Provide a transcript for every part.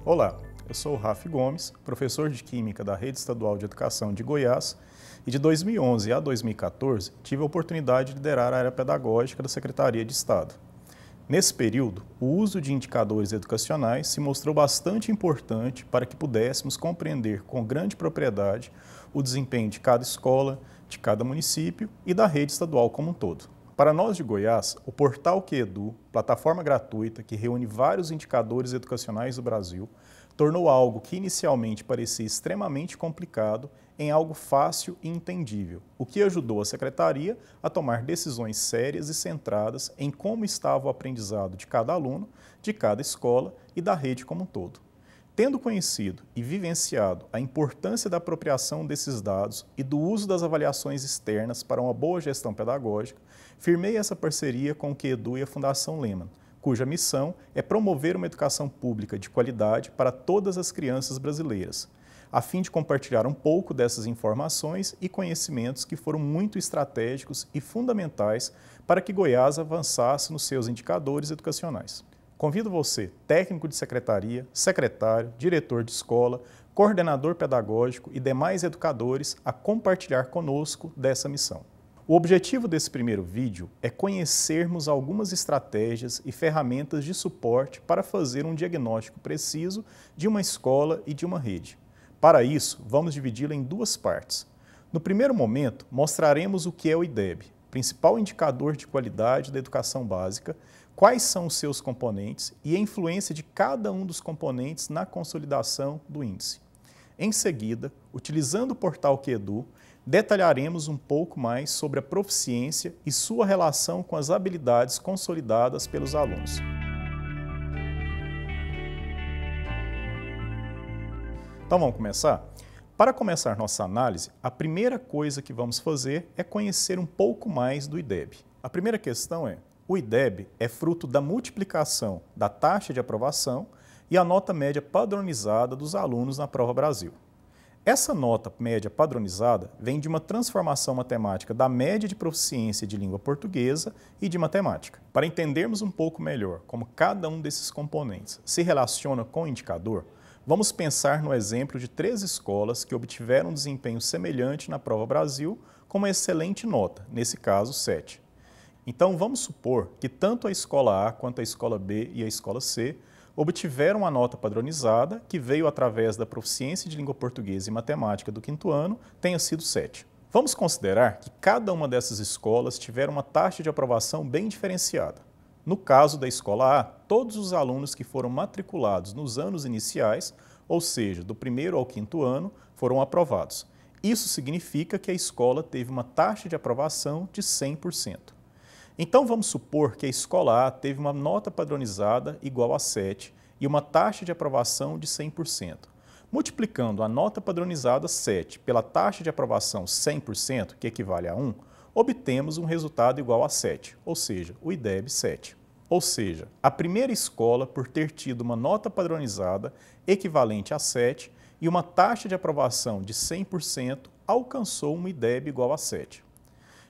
Olá, eu sou o Rafi Gomes, professor de Química da Rede Estadual de Educação de Goiás e de 2011 a 2014 tive a oportunidade de liderar a área pedagógica da Secretaria de Estado. Nesse período, o uso de indicadores educacionais se mostrou bastante importante para que pudéssemos compreender com grande propriedade o desempenho de cada escola, de cada município e da rede estadual como um todo. Para nós de Goiás, o portal QEdu, plataforma gratuita que reúne vários indicadores educacionais do Brasil, tornou algo que inicialmente parecia extremamente complicado em algo fácil e entendível, o que ajudou a Secretaria a tomar decisões sérias e centradas em como estava o aprendizado de cada aluno, de cada escola e da rede como um todo. Tendo conhecido e vivenciado a importância da apropriação desses dados e do uso das avaliações externas para uma boa gestão pedagógica, firmei essa parceria com o QEdu e a Fundação Lehman, cuja missão é promover uma educação pública de qualidade para todas as crianças brasileiras, a fim de compartilhar um pouco dessas informações e conhecimentos que foram muito estratégicos e fundamentais para que Goiás avançasse nos seus indicadores educacionais. Convido você, técnico de secretaria, secretário, diretor de escola, coordenador pedagógico e demais educadores a compartilhar conosco dessa missão. O objetivo desse primeiro vídeo é conhecermos algumas estratégias e ferramentas de suporte para fazer um diagnóstico preciso de uma escola e de uma rede. Para isso, vamos dividi-la em duas partes. No primeiro momento, mostraremos o que é o IDEB, principal indicador de qualidade da educação básica, quais são os seus componentes e a influência de cada um dos componentes na consolidação do índice. Em seguida, utilizando o portal QEdu, detalharemos um pouco mais sobre a proficiência e sua relação com as habilidades consolidadas pelos alunos. Então vamos começar? Para começar nossa análise, a primeira coisa que vamos fazer é conhecer um pouco mais do IDEB. A primeira questão é: o IDEB é fruto da multiplicação da taxa de aprovação e a nota média padronizada dos alunos na Prova Brasil. Essa nota média padronizada vem de uma transformação matemática da média de proficiência de língua portuguesa e de matemática. Para entendermos um pouco melhor como cada um desses componentes se relaciona com o indicador, vamos pensar no exemplo de 3 escolas que obtiveram um desempenho semelhante na Prova Brasil com uma excelente nota, nesse caso 7. Então vamos supor que tanto a escola A quanto a escola B e a escola C obtiveram a nota padronizada, que veio através da proficiência de língua portuguesa e matemática do 5º ano, tenha sido 7. Vamos considerar que cada uma dessas escolas tiveram uma taxa de aprovação bem diferenciada. No caso da escola A, todos os alunos que foram matriculados nos anos iniciais, ou seja, do 1º ao 5º ano, foram aprovados. Isso significa que a escola teve uma taxa de aprovação de 100%. Então vamos supor que a escola A teve uma nota padronizada igual a 7 e uma taxa de aprovação de 100%. Multiplicando a nota padronizada 7 pela taxa de aprovação 100%, que equivale a 1, obtemos um resultado igual a 7, ou seja, o IDEB 7. Ou seja, a primeira escola, por ter tido uma nota padronizada equivalente a 7 e uma taxa de aprovação de 100%, alcançou um IDEB igual a 7.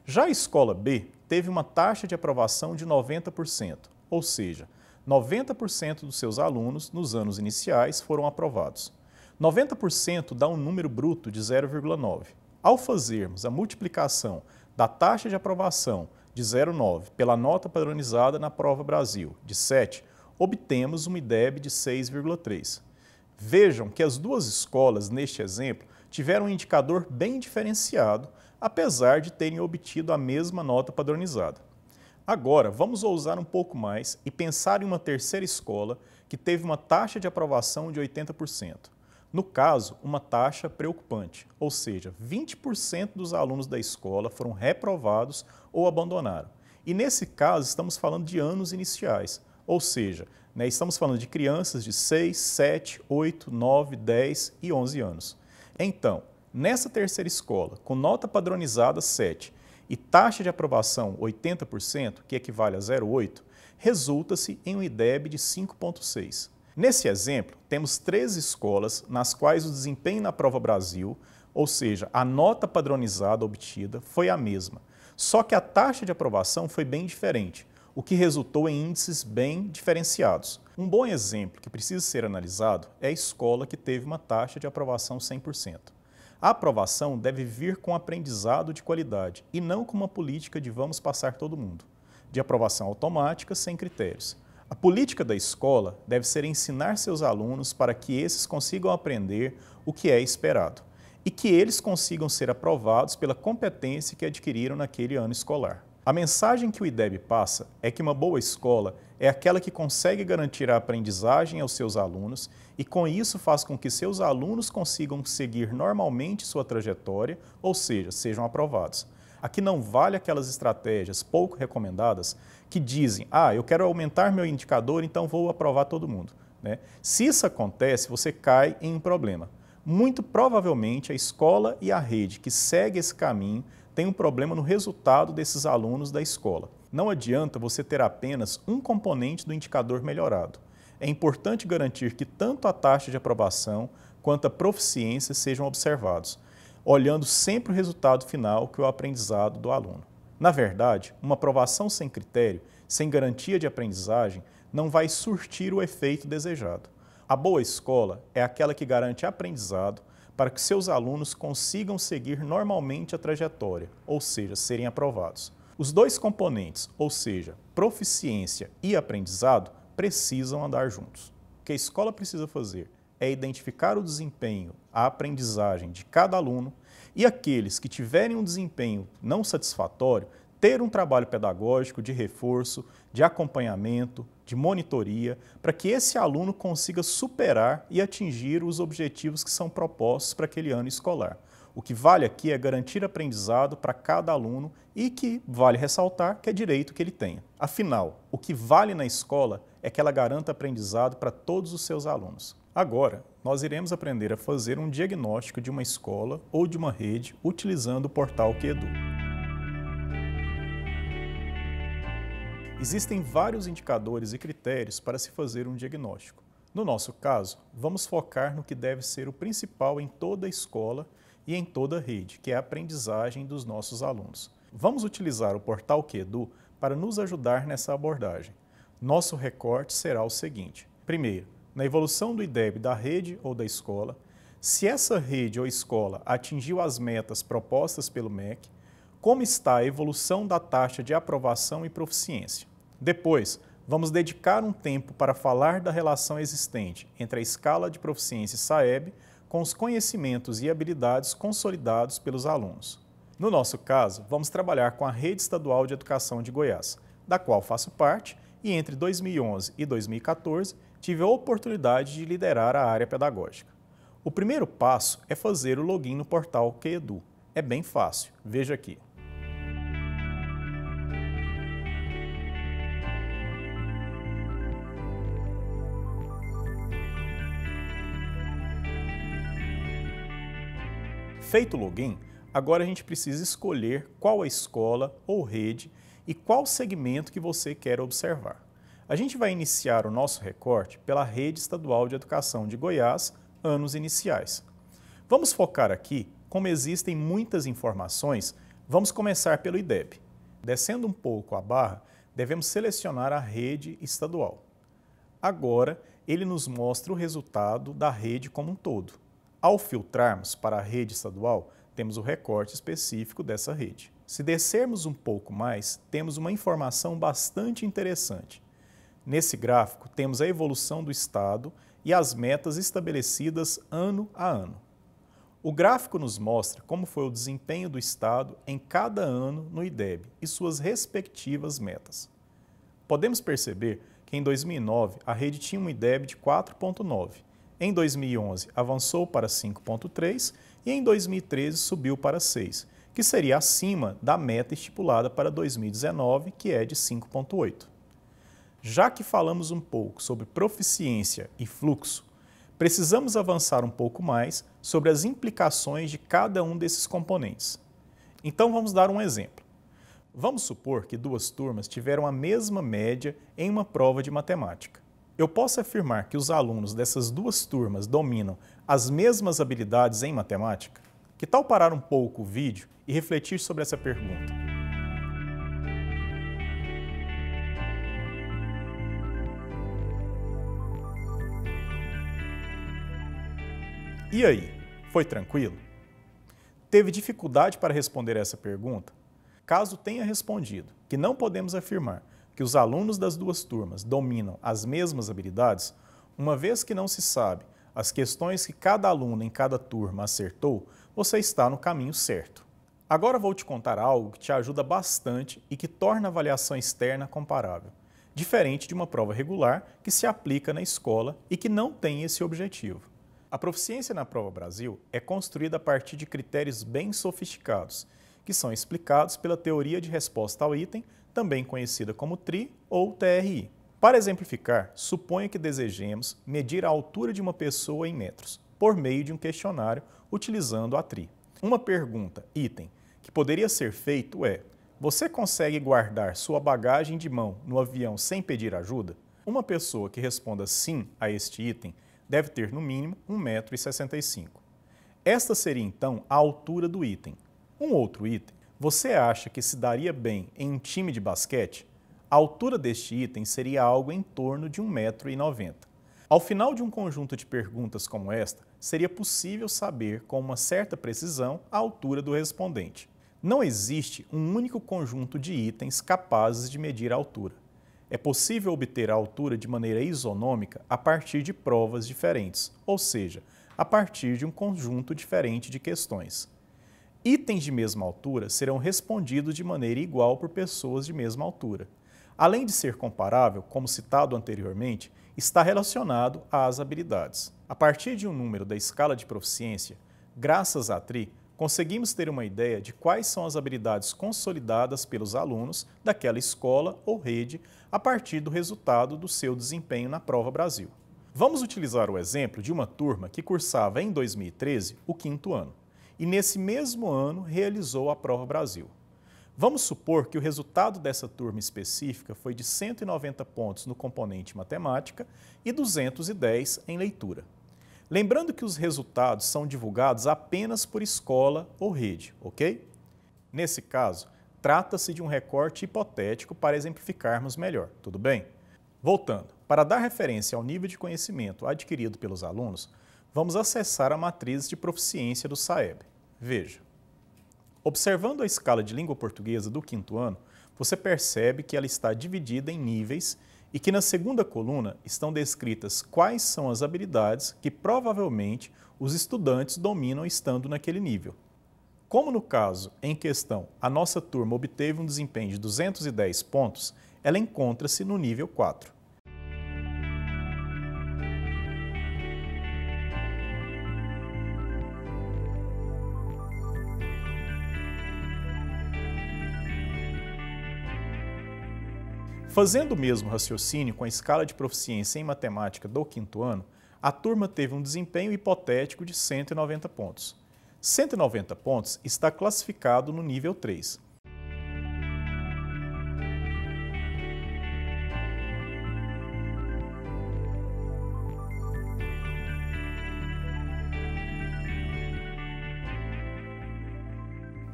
Já a escola B teve uma taxa de aprovação de 90%, ou seja, 90% dos seus alunos nos anos iniciais foram aprovados. 90% dá um número bruto de 0,9. Ao fazermos a multiplicação da taxa de aprovação de 0,9 pela nota padronizada na Prova Brasil de 7, obtemos um IDEB de 6,3. Vejam que as duas escolas, neste exemplo, tiveram um indicador bem diferenciado, apesar de terem obtido a mesma nota padronizada. Agora, vamos ousar um pouco mais e pensar em uma terceira escola que teve uma taxa de aprovação de 80%. No caso, uma taxa preocupante, ou seja, 20% dos alunos da escola foram reprovados ou abandonaram. E nesse caso, estamos falando de anos iniciais, ou seja, estamos falando de crianças de 6, 7, 8, 9, 10 e 11 anos. Então, nessa terceira escola, com nota padronizada 7 e taxa de aprovação 80%, que equivale a 0,8, resulta-se em um IDEB de 5,6. Nesse exemplo, temos 3 escolas nas quais o desempenho na Prova Brasil, ou seja, a nota padronizada obtida, foi a mesma. Só que a taxa de aprovação foi bem diferente, o que resultou em índices bem diferenciados. Um bom exemplo que precisa ser analisado é a escola que teve uma taxa de aprovação 100%. A aprovação deve vir com aprendizado de qualidade e não com uma política de vamos passar todo mundo, de aprovação automática sem critérios. A política da escola deve ser ensinar seus alunos para que esses consigam aprender o que é esperado e que eles consigam ser aprovados pela competência que adquiriram naquele ano escolar. A mensagem que o IDEB passa é que uma boa escola é aquela que consegue garantir a aprendizagem aos seus alunos e com isso faz com que seus alunos consigam seguir normalmente sua trajetória, ou seja, sejam aprovados. Aqui não vale aquelas estratégias pouco recomendadas que dizem, eu quero aumentar meu indicador, então vou aprovar todo mundo, né? Se isso acontece, você cai em um problema. Muito provavelmente a escola e a rede que segue esse caminho tem um problema no resultado desses alunos da escola. Não adianta você ter apenas um componente do indicador melhorado. É importante garantir que tanto a taxa de aprovação quanto a proficiência sejam observados, olhando sempre o resultado final, que é o aprendizado do aluno. Na verdade, uma aprovação sem critério, sem garantia de aprendizagem, não vai surtir o efeito desejado. A boa escola é aquela que garante aprendizado para que seus alunos consigam seguir normalmente a trajetória, ou seja, serem aprovados. Os dois componentes, ou seja, proficiência e aprendizado, precisam andar juntos. O que a escola precisa fazer é identificar o desempenho, a aprendizagem de cada aluno e aqueles que tiverem um desempenho não satisfatório, ter um trabalho pedagógico de reforço, de acompanhamento, de monitoria, para que esse aluno consiga superar e atingir os objetivos que são propostos para aquele ano escolar. O que vale aqui é garantir aprendizado para cada aluno e que vale ressaltar que é direito que ele tenha. Afinal, o que vale na escola é que ela garanta aprendizado para todos os seus alunos. Agora, nós iremos aprender a fazer um diagnóstico de uma escola ou de uma rede utilizando o portal QEDU. Existem vários indicadores e critérios para se fazer um diagnóstico. No nosso caso, vamos focar no que deve ser o principal em toda a escola e em toda a rede, que é a aprendizagem dos nossos alunos. Vamos utilizar o portal QEDU para nos ajudar nessa abordagem. Nosso recorte será o seguinte. Primeiro, na evolução do IDEB da rede ou da escola, se essa rede ou escola atingiu as metas propostas pelo MEC, como está a evolução da taxa de aprovação e proficiência. Depois, vamos dedicar um tempo para falar da relação existente entre a escala de proficiência SAEB com os conhecimentos e habilidades consolidados pelos alunos. No nosso caso, vamos trabalhar com a Rede Estadual de Educação de Goiás, da qual faço parte, e entre 2011 e 2014 tive a oportunidade de liderar a área pedagógica. O primeiro passo é fazer o login no portal QEDU. É bem fácil, veja aqui. Feito o login, agora a gente precisa escolher qual a escola ou rede e qual segmento que você quer observar. A gente vai iniciar o nosso recorte pela Rede Estadual de Educação de Goiás, anos iniciais. Vamos focar aqui, como existem muitas informações, vamos começar pelo IDEB. Descendo um pouco a barra, devemos selecionar a rede estadual. Agora, ele nos mostra o resultado da rede como um todo. Ao filtrarmos para a rede estadual, temos o recorte específico dessa rede. Se descermos um pouco mais, temos uma informação bastante interessante. Nesse gráfico, temos a evolução do estado e as metas estabelecidas ano a ano. O gráfico nos mostra como foi o desempenho do estado em cada ano no IDEB e suas respectivas metas. Podemos perceber que em 2009 a rede tinha um IDEB de 4,9. Em 2011, avançou para 5,3 e em 2013 subiu para 6, que seria acima da meta estipulada para 2019, que é de 5,8. Já que falamos um pouco sobre proficiência e fluxo, precisamos avançar um pouco mais sobre as implicações de cada um desses componentes. Então vamos dar um exemplo. Vamos supor que duas turmas tiveram a mesma média em uma prova de matemática. Eu posso afirmar que os alunos dessas duas turmas dominam as mesmas habilidades em matemática? Que tal parar um pouco o vídeo e refletir sobre essa pergunta? E aí, foi tranquilo? Teve dificuldade para responder essa pergunta? Caso tenha respondido que não podemos afirmar que os alunos das duas turmas dominam as mesmas habilidades, uma vez que não se sabe as questões que cada aluno em cada turma acertou, você está no caminho certo. Agora vou te contar algo que te ajuda bastante e que torna a avaliação externa comparável, diferente de uma prova regular que se aplica na escola e que não tem esse objetivo. A proficiência na Prova Brasil é construída a partir de critérios bem sofisticados, que são explicados pela teoria de resposta ao item, também conhecida como TRI ou TRI. Para exemplificar, suponha que desejemos medir a altura de uma pessoa em metros, por meio de um questionário utilizando a TRI. Uma pergunta, item, que poderia ser feito é: você consegue guardar sua bagagem de mão no avião sem pedir ajuda? Uma pessoa que responda sim a este item deve ter no mínimo 1,65 m. Esta seria então a altura do item. Um outro item, você acha que se daria bem em um time de basquete? A altura deste item seria algo em torno de 1,90 m. Ao final de um conjunto de perguntas como esta, seria possível saber com uma certa precisão a altura do respondente. Não existe um único conjunto de itens capazes de medir a altura. É possível obter a altura de maneira isonômica a partir de provas diferentes, ou seja, a partir de um conjunto diferente de questões. Itens de mesma altura serão respondidos de maneira igual por pessoas de mesma altura. Além de ser comparável, como citado anteriormente, está relacionado às habilidades. A partir de um número da escala de proficiência, graças à TRI, conseguimos ter uma ideia de quais são as habilidades consolidadas pelos alunos daquela escola ou rede a partir do resultado do seu desempenho na Prova Brasil. Vamos utilizar o exemplo de uma turma que cursava em 2013 o 5º ano e nesse mesmo ano realizou a Prova Brasil. Vamos supor que o resultado dessa turma específica foi de 190 pontos no componente matemática e 210 em leitura. Lembrando que os resultados são divulgados apenas por escola ou rede, ok? Nesse caso, trata-se de um recorte hipotético para exemplificarmos melhor, tudo bem? Voltando, para dar referência ao nível de conhecimento adquirido pelos alunos, vamos acessar a matriz de proficiência do SAEB. Veja. Observando a escala de língua portuguesa do 5º ano, você percebe que ela está dividida em níveis e que na segunda coluna estão descritas quais são as habilidades que provavelmente os estudantes dominam estando naquele nível. Como no caso em questão a nossa turma obteve um desempenho de 210 pontos, ela encontra-se no nível 4. Fazendo o mesmo raciocínio com a escala de proficiência em matemática do 5º ano, a turma teve um desempenho hipotético de 190 pontos. 190 pontos está classificado no nível 3.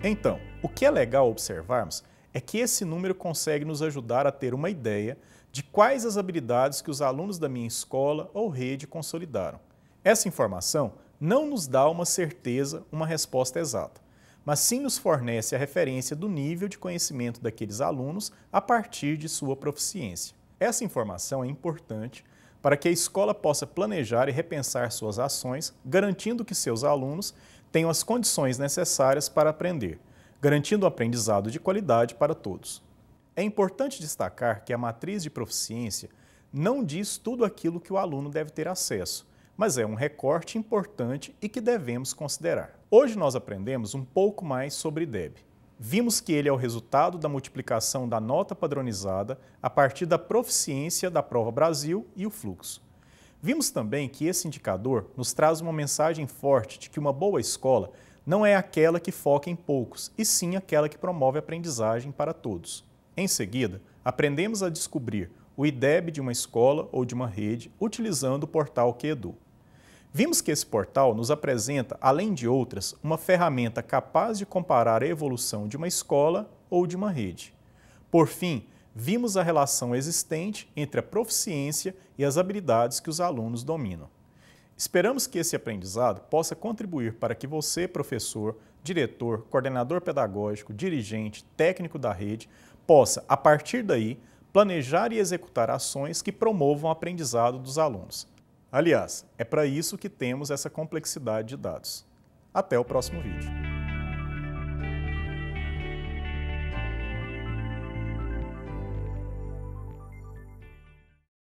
Então, o que é legal observarmos é que esse número consegue nos ajudar a ter uma ideia de quais as habilidades que os alunos da minha escola ou rede consolidaram. Essa informação não nos dá uma certeza, uma resposta exata, mas sim nos fornece a referência do nível de conhecimento daqueles alunos a partir de sua proficiência. Essa informação é importante para que a escola possa planejar e repensar suas ações, garantindo que seus alunos tenham as condições necessárias para aprender, garantindo um aprendizado de qualidade para todos. É importante destacar que a matriz de proficiência não diz tudo aquilo que o aluno deve ter acesso, mas é um recorte importante e que devemos considerar. Hoje nós aprendemos um pouco mais sobre IDEB. Vimos que ele é o resultado da multiplicação da nota padronizada a partir da proficiência da Prova Brasil e o fluxo. Vimos também que esse indicador nos traz uma mensagem forte de que uma boa escola não é aquela que foca em poucos, e sim aquela que promove a aprendizagem para todos. Em seguida, aprendemos a descobrir o IDEB de uma escola ou de uma rede utilizando o portal QEDU. Vimos que esse portal nos apresenta, além de outras, uma ferramenta capaz de comparar a evolução de uma escola ou de uma rede. Por fim, vimos a relação existente entre a proficiência e as habilidades que os alunos dominam. Esperamos que esse aprendizado possa contribuir para que você, professor, diretor, coordenador pedagógico, dirigente, técnico da rede, possa, a partir daí, planejar e executar ações que promovam o aprendizado dos alunos. Aliás, é para isso que temos essa complexidade de dados. Até o próximo vídeo.